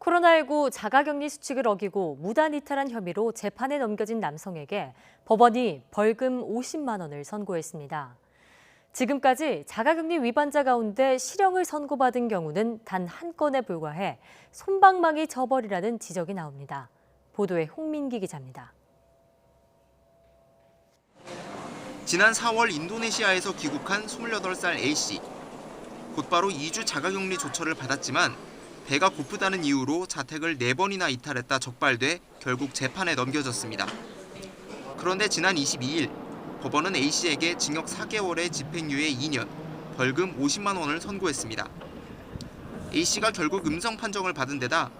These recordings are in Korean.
코로나19 자가격리 수칙을 어기고 무단 이탈한 혐의로 재판에 넘겨진 남성에게 법원이 벌금 50만 원을 선고했습니다. 지금까지 자가격리 위반자 가운데 실형을 선고받은 경우는 단 한 건에 불과해 솜방망이 처벌이라는 지적이 나옵니다. 보도에 홍민기 기자입니다. 지난 4월 인도네시아에서 귀국한 28살 A씨. 곧바로 2주 자가격리 조처를 받았지만 배가 고프다는 이유로 자택을 4번이나 이탈했다 적발돼 결국 재판에 넘겨졌습니다. 그런데 지난 22일 법원은 A씨에게 징역 4개월에 집행유예 2년, 벌금 50만 원을 선고했습니다. A씨가 결국 음성 판정을 받은 데다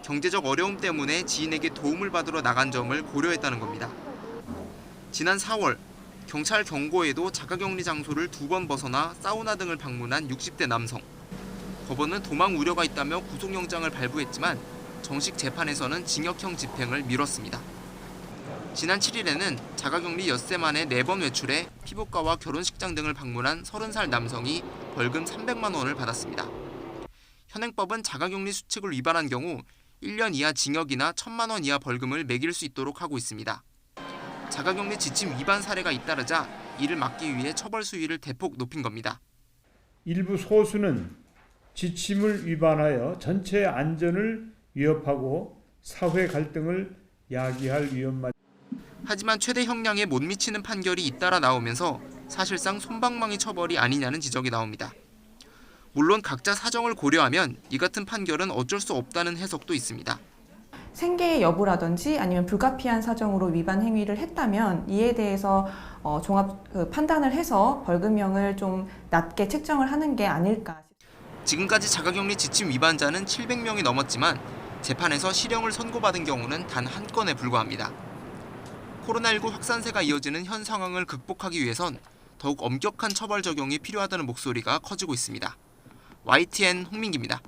경제적 어려움 때문에 지인에게 도움을 받으러 나간 점을 고려했다는 겁니다. 지난 4월 경찰 경고에도 자가격리 장소를 2번 벗어나 사우나 등을 방문한 60대 남성. 법원은 도망 우려가 있다며 구속영장을 발부했지만 정식 재판에서는 징역형 집행을 미뤘습니다. 지난 7일에는 자가격리 엿새 만에 4번 외출해 피부과와 결혼식장 등을 방문한 30살 남성이 벌금 300만 원을 받았습니다. 현행법은 자가격리 수칙을 위반한 경우 1년 이하 징역이나 1,000만 원 이하 벌금을 매길 수 있도록 하고 있습니다. 자가격리 지침 위반 사례가 잇따르자 이를 막기 위해 처벌 수위를 대폭 높인 겁니다. 일부 소수는 지침을 위반하여 전체 안전을 위협하고 사회 갈등을 야기할 위험만. 하지만 최대 형량에 못 미치는 판결이 잇따라 나오면서 사실상 솜방망이 처벌이 아니냐는 지적이 나옵니다. 물론 각자 사정을 고려하면 이 같은 판결은 어쩔 수 없다는 해석도 있습니다. 생계의 여부라든지 아니면 불가피한 사정으로 위반 행위를 했다면 이에 대해서 종합 판단을 해서 벌금형을 좀 낮게 책정을 하는 게 아닐까. 지금까지 자가격리 지침 위반자는 700명이 넘었지만 재판에서 실형을 선고받은 경우는 단 한 건에 불과합니다. 코로나19 확산세가 이어지는 현 상황을 극복하기 위해선 더욱 엄격한 처벌 적용이 필요하다는 목소리가 커지고 있습니다. YTN 홍민기입니다.